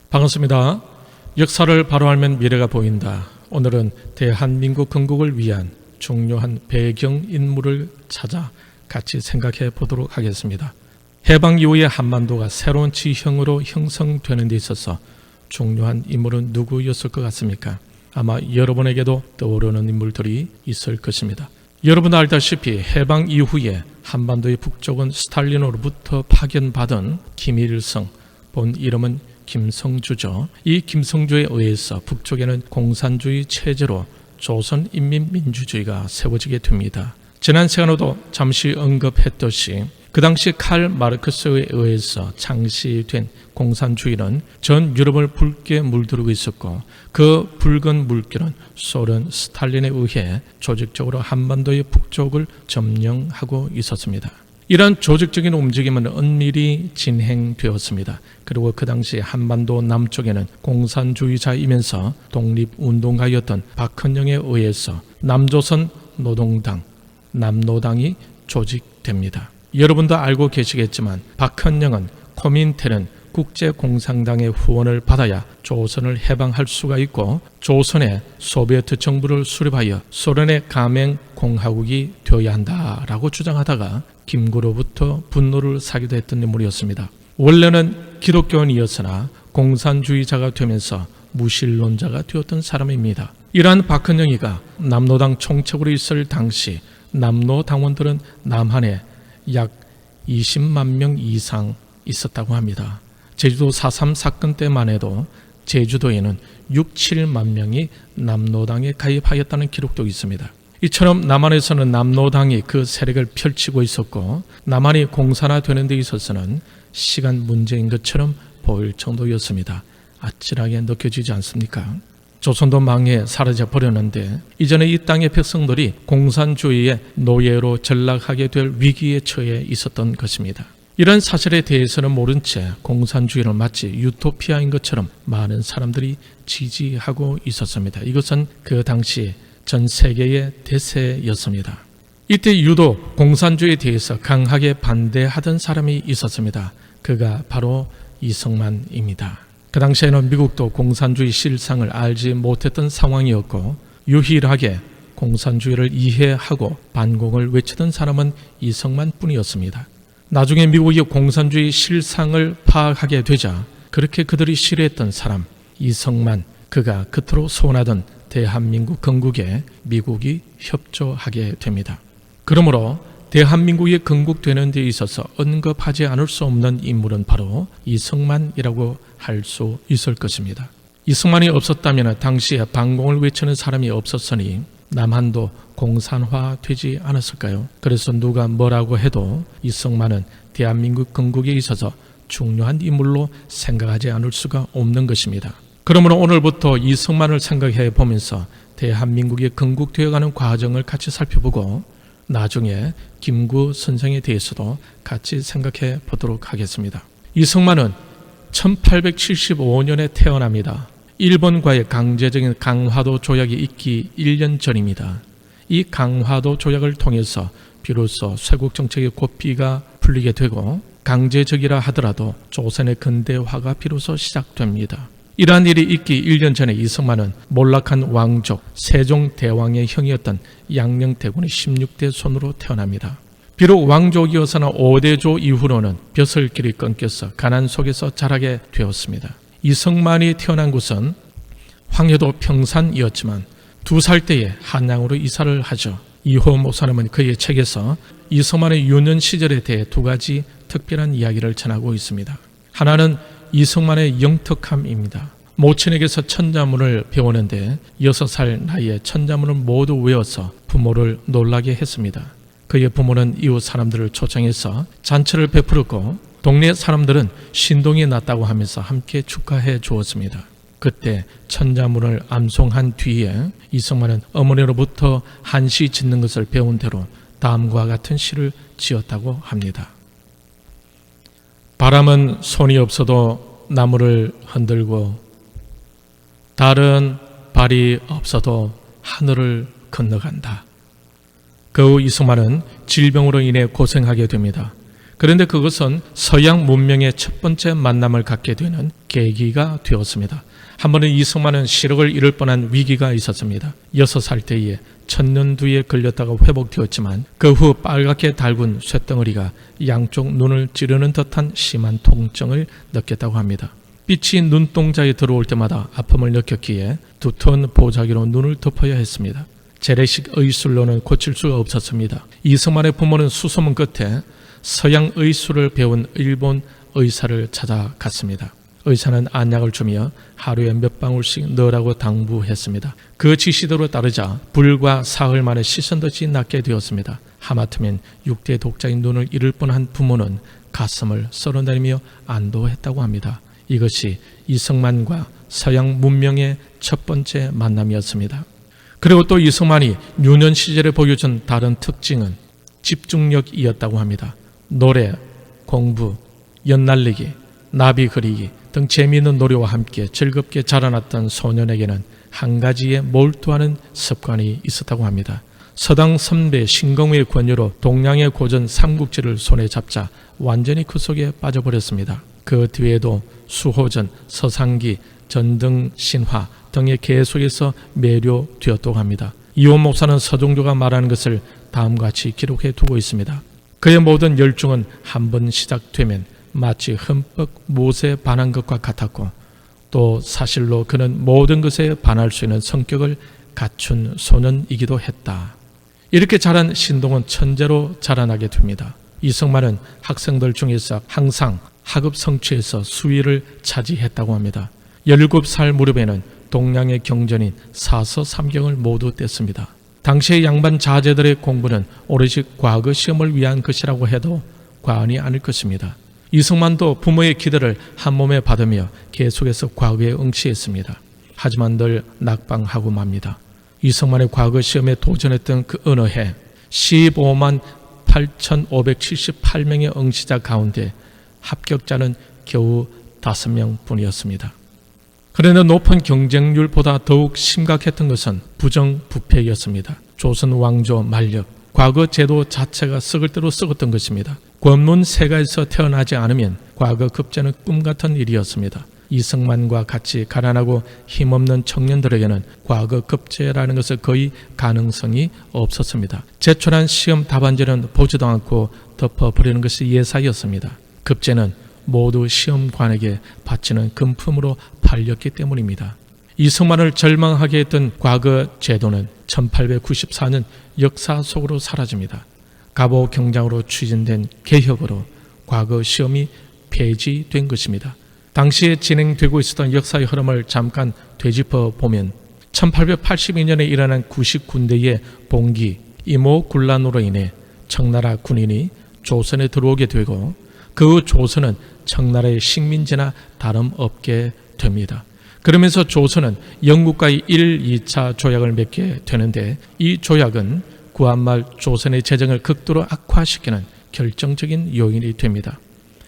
반갑습니다. 역사를 바로 알면 미래가 보인다. 오늘은 대한민국 건국을 위한 중요한 배경 인물을 찾아 같이 생각해 보도록 하겠습니다. 해방 이후에 한반도가 새로운 지형으로 형성되는 데 있어서 중요한 인물은 누구였을 것 같습니까? 아마 여러분에게도 떠오르는 인물들이 있을 것입니다. 여러분도 알다시피 해방 이후에 한반도의 북쪽은 스탈린으로부터 파견받은 김일성, 본 이름은 김성주죠. 이 김성주에 의해서 북쪽에는 공산주의 체제로 조선인민민주주의가 세워지게 됩니다. 지난 시간에도 잠시 언급했듯이 그 당시 칼 마르크스에 의해서 창시된 공산주의는 전 유럽을 붉게 물들고 있었고, 그 붉은 물결은 소련 스탈린에 의해 조직적으로 한반도의 북쪽을 점령하고 있었습니다. 이러한 조직적인 움직임은 은밀히 진행되었습니다. 그리고 그 당시 한반도 남쪽에는 공산주의자이면서 독립운동가였던 박헌영에 의해서 남조선 노동당, 남노당이 조직됩니다. 여러분도 알고 계시겠지만 박헌영은 코민텔은 국제공산당의 후원을 받아야 조선을 해방할 수가 있고, 조선의 소비에트 정부를 수립하여 소련의 가맹 공화국이 되어야 한다라고 주장하다가 김구로부터 분노를 사기도 했던 인물이었습니다. 원래는 기독교인이었으나 공산주의자가 되면서 무신론자가 되었던 사람입니다. 이러한 박헌영이가 남노당 총책으로 있을 당시 남노 당원들은 남한에 약 20만 명 이상 있었다고 합니다. 제주도 4.3 사건 때만 해도 제주도에는 6, 7만 명이 남노당에 가입하였다는 기록도 있습니다. 이처럼 남한에서는 남노당이 그 세력을 펼치고 있었고, 남한이 공산화되는 데 있어서는 시간 문제인 것처럼 보일 정도였습니다. 아찔하게 느껴지지 않습니까? 조선도 망해 사라져 버렸는데 이전에 이 땅의 백성들이 공산주의의 노예로 전락하게 될 위기에 처해 있었던 것입니다. 이런 사실에 대해서는 모른 채 공산주의를 마치 유토피아인 것처럼 많은 사람들이 지지하고 있었습니다. 이것은 그 당시 전 세계의 대세였습니다. 이때 유독 공산주의에 대해서 강하게 반대하던 사람이 있었습니다. 그가 바로 이승만입니다. 그 당시에는 미국도 공산주의 실상을 알지 못했던 상황이었고, 유일하게 공산주의를 이해하고 반공을 외치던 사람은 이승만 뿐이었습니다. 나중에 미국이 공산주의 실상을 파악하게 되자 그렇게 그들이 싫어했던 사람 이승만, 그가 그토록 소원하던 대한민국 건국에 미국이 협조하게 됩니다. 그러므로 대한민국이 건국되는 데 있어서 언급하지 않을 수 없는 인물은 바로 이승만이라고 할 수 있을 것입니다. 이승만이 없었다면 당시에 반공을 외치는 사람이 없었으니 남한도 공산화되지 않았을까요? 그래서 누가 뭐라고 해도 이승만은 대한민국 건국에 있어서 중요한 인물로 생각하지 않을 수가 없는 것입니다. 그러므로 오늘부터 이승만을 생각해 보면서 대한민국이 건국되어가는 과정을 같이 살펴보고, 나중에 김구 선생에 대해서도 같이 생각해 보도록 하겠습니다. 이승만은 1875년에 태어납니다. 일본과의 강제적인 강화도 조약이 있기 1년 전입니다. 이 강화도 조약을 통해서 비로소 쇄국 정책의 고삐가 풀리게 되고, 강제적이라 하더라도 조선의 근대화가 비로소 시작됩니다. 이러한 일이 있기 1년 전에 이승만은 몰락한 왕족 세종대왕의 형이었던 양녕대군의 16대 손으로 태어납니다. 비록 왕족이어서나 5대조 이후로는 벼슬길이 끊겨서 가난 속에서 자라게 되었습니다. 이승만이 태어난 곳은 황해도 평산이었지만 2살 때에 한양으로 이사를 하죠. 이호 목사님은 그의 책에서 이승만의 유년 시절에 대해 2가지 특별한 이야기를 전하고 있습니다. 하나는 이승만의 영특함입니다. 모친에게서 천자문을 배우는데 6살 나이에 천자문을 모두 외워서 부모를 놀라게 했습니다. 그의 부모는 이웃 사람들을 초청해서 잔치를 베풀었고, 동네 사람들은 신동이 났다고 하면서 함께 축하해 주었습니다. 그때 천자문을 암송한 뒤에 이승만은 어머니로부터 한시 짓는 것을 배운 대로 다음과 같은 시를 지었다고 합니다. 바람은 손이 없어도 나무를 흔들고, 달은 발이 없어도 하늘을 건너간다. 그 후 이승만은 질병으로 인해 고생하게 됩니다. 그런데 그것은 서양 문명의 첫 번째 만남을 갖게 되는 계기가 되었습니다. 한 번은 이승만은 시력을 잃을 뻔한 위기가 있었습니다. 6살 때에 천년두에 걸렸다가 회복되었지만 그 후 빨갛게 달군 쇳덩어리가 양쪽 눈을 찌르는 듯한 심한 통증을 느꼈다고 합니다. 빛이 눈동자에 들어올 때마다 아픔을 느꼈기에 두터운 보자기로 눈을 덮어야 했습니다. 재래식 의술로는 고칠 수가 없었습니다. 이승만의 부모는 수소문 끝에 서양 의술을 배운 일본 의사를 찾아갔습니다. 의사는 안약을 주며 하루에 몇 방울씩 넣으라고 당부했습니다. 그 지시대로 따르자 불과 사흘 만에 씻은 듯이 낫게 되었습니다. 하마터면 6대 독자인 눈을 잃을 뻔한 부모는 가슴을 썰어내리며 안도했다고 합니다. 이것이 이승만과 서양 문명의 첫 번째 만남이었습니다. 그리고 또 이승만이 유년 시절에 보여준 다른 특징은 집중력이었다고 합니다. 노래, 공부, 연날리기, 나비 그리기 등 재미있는 놀이와 함께 즐겁게 자라났던 소년에게는 한 가지에 몰두하는 습관이 있었다고 합니다. 서당 선배 신공의 권유로 동양의 고전 삼국지를 손에 잡자 완전히 그 속에 빠져버렸습니다. 그 뒤에도 수호전, 서상기, 전등신화 등의 계속해서 매료되었다고 합니다. 이원 목사는 서종조가 말하는 것을 다음과 같이 기록해 두고 있습니다. 그의 모든 열중은 한 번 시작되면 마치 흠뻑 못에 반한 것과 같았고 또 사실로 그는 모든 것에 반할 수 있는 성격을 갖춘 소년이기도 했다. 이렇게 자란 신동은 천재로 자라나게 됩니다. 이승만은 학생들 중에서 항상 학업 성취에서 수위를 차지했다고 합니다. 17살 무렵에는 동양의 경전인 사서 삼경을 모두 뗐습니다. 당시의 양반 자제들의 공부는 오롯이 과거 시험을 위한 것이라고 해도 과언이 아닐 것입니다. 이승만도 부모의 기대를 한 몸에 받으며 계속해서 과거에 응시했습니다. 하지만 늘 낙방하고 맙니다. 이승만의 과거 시험에 도전했던 그 어느 해 15만 8,578명의 응시자 가운데 합격자는 겨우 5명 뿐이었습니다. 그러나 높은 경쟁률보다 더욱 심각했던 것은 부정부패였습니다. 조선 왕조 만력, 과거 제도 자체가 썩을 대로 썩었던 것입니다. 권문 세가에서 태어나지 않으면 과거 급제는 꿈같은 일이었습니다. 이승만과 같이 가난하고 힘없는 청년들에게는 과거 급제라는 것은 거의 가능성이 없었습니다. 제출한 시험 답안지는 보지도 않고 덮어버리는 것이 예사였습니다. 급제는 모두 시험관에게 바치는 금품으로 팔렸기 때문입니다. 이승만을 절망하게 했던 과거 제도는 1894년 역사 속으로 사라집니다. 갑오 경장으로 추진된 개혁으로 과거 시험이 폐지된 것입니다. 당시에 진행되고 있었던 역사의 흐름을 잠깐 되짚어 보면 1882년에 일어난 99군대의 봉기, 이모군란으로 인해 청나라 군인이 조선에 들어오게 되고 그 조선은 청나라의 식민지나 다름없게 됩니다. 그러면서 조선은 영국과의 1, 2차 조약을 맺게 되는데 이 조약은 구한말 조선의 재정을 극도로 악화시키는 결정적인 요인이 됩니다.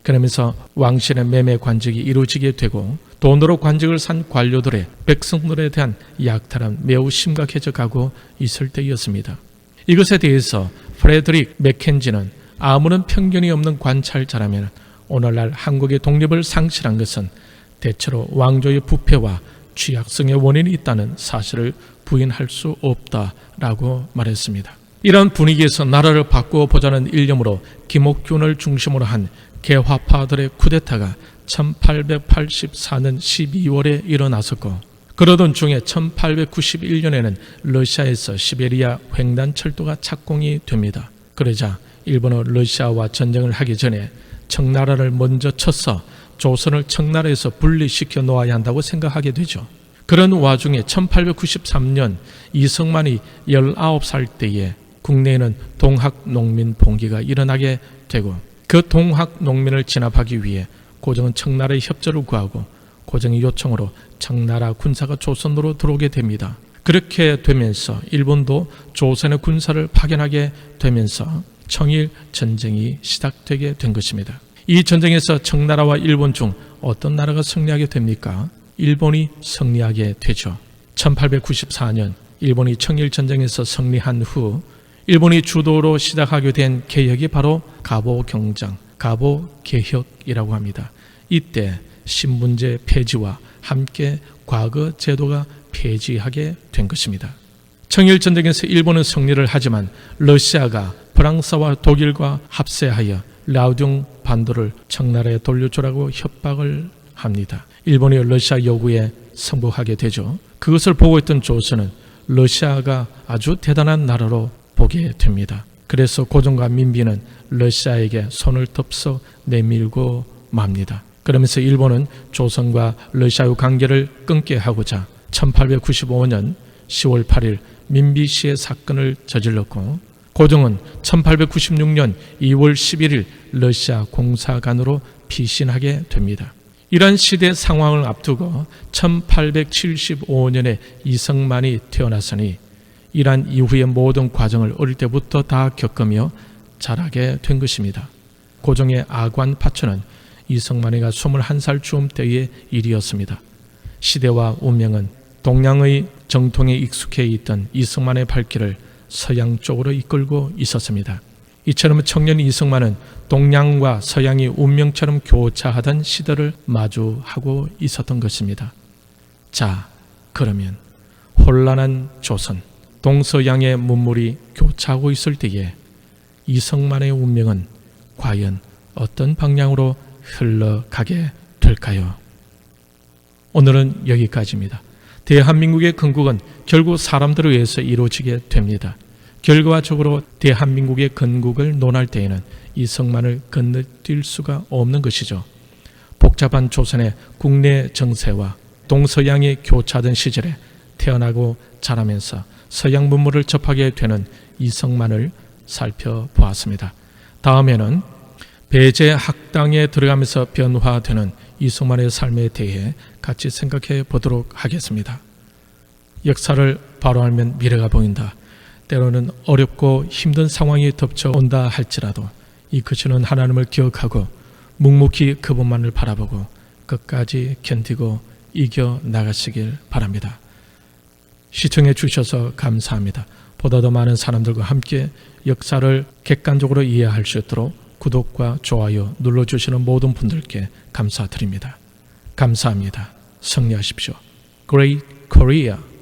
그러면서 왕실의 매매 관직이 이루어지게 되고 돈으로 관직을 산 관료들의 백성들에 대한 약탈은 매우 심각해져 가고 있을 때였습니다. 이것에 대해서 프레드릭 맥켄지는 아무런 편견이 없는 관찰자라면 오늘날 한국의 독립을 상실한 것은 대체로 왕조의 부패와 취약성의 원인이 있다는 사실을 부인할 수 없다라고 말했습니다. 이런 분위기에서 나라를 바꾸어 보자는 일념으로 김옥균을 중심으로 한 개화파들의 쿠데타가 1884년 12월에 일어났었고 그러던 중에 1891년에는 러시아에서 시베리아 횡단철도가 착공이 됩니다. 그러자 일본은 러시아와 전쟁을 하기 전에 청나라를 먼저 쳐서 조선을 청나라에서 분리시켜 놓아야 한다고 생각하게 되죠. 그런 와중에 1893년 이승만이 19살 때에 국내에는 동학농민 봉기가 일어나게 되고 그 동학농민을 진압하기 위해 고종은 청나라의 협조를 구하고 고종의 요청으로 청나라 군사가 조선으로 들어오게 됩니다. 그렇게 되면서 일본도 조선의 군사를 파견하게 되면서 청일 전쟁이 시작되게 된 것입니다. 이 전쟁에서 청나라와 일본 중 어떤 나라가 승리하게 됩니까? 일본이 승리하게 되죠. 1894년 일본이 청일 전쟁에서 승리한 후 일본이 주도로 시작하게 된 개혁이 바로 갑오 경장, 가보 개혁이라고 합니다. 이때 신분제 폐지와 함께 과거 제도가 폐지하게 된 것입니다. 청일전쟁에서 일본은 승리를 하지만 러시아가 프랑스와 독일과 합세하여 라오둥 반도를 청나라에 돌려주라고 협박을 합니다. 일본이 러시아 요구에 승복하게 되죠. 그것을 보고 있던 조선은 러시아가 아주 대단한 나라로 보게 됩니다. 그래서 고종과 민비는 러시아에게 손을 덥석 내밀고 맙니다. 그러면서 일본은 조선과 러시아의 관계를 끊게 하고자 1895년 10월 8일 민비시의 사건을 저질렀고, 고종은 1896년 2월 11일 러시아 공사관으로 피신하게 됩니다. 이런 시대 상황을 앞두고 1875년에 이승만이 태어났으니 이러한 이후의 모든 과정을 어릴 때부터 다 겪으며 자라게 된 것입니다. 고종의 아관 파초는 이승만이가 21살 즈음 때의 일이었습니다. 시대와 운명은 동양의 정통에 익숙해 있던 이승만의 발길을 서양 쪽으로 이끌고 있었습니다. 이처럼 청년 이승만은 동양과 서양이 운명처럼 교차하던 시대를 마주하고 있었던 것입니다. 자, 그러면 혼란한 조선, 동서양의 문물이 교차하고 있을 때에 이승만의 운명은 과연 어떤 방향으로 흘러가게 될까요? 오늘은 여기까지입니다. 대한민국의 건국은 결국 사람들에 의해서 이루어지게 됩니다. 결과적으로 대한민국의 건국을 논할 때에는 이승만을 건너뛸 수가 없는 것이죠. 복잡한 조선의 국내 정세와 동서양이 교차하던 시절에 태어나고 자라면서 서양 문물을 접하게 되는 이승만을 살펴보았습니다. 다음에는 배제 학당에 들어가면서 변화되는 이승만의 삶에 대해 같이 생각해 보도록 하겠습니다. 역사를 바로 알면 미래가 보인다. 때로는 어렵고 힘든 상황이 덮쳐온다 할지라도 이끄시는 하나님을 기억하고 묵묵히 그분만을 바라보고 끝까지 견디고 이겨나가시길 바랍니다. 시청해 주셔서 감사합니다. 보다 더 많은 사람들과 함께 역사를 객관적으로 이해할 수 있도록 구독과 좋아요 눌러주시는 모든 분들께 감사드립니다. 감사합니다. 승리하십시오. Great Korea!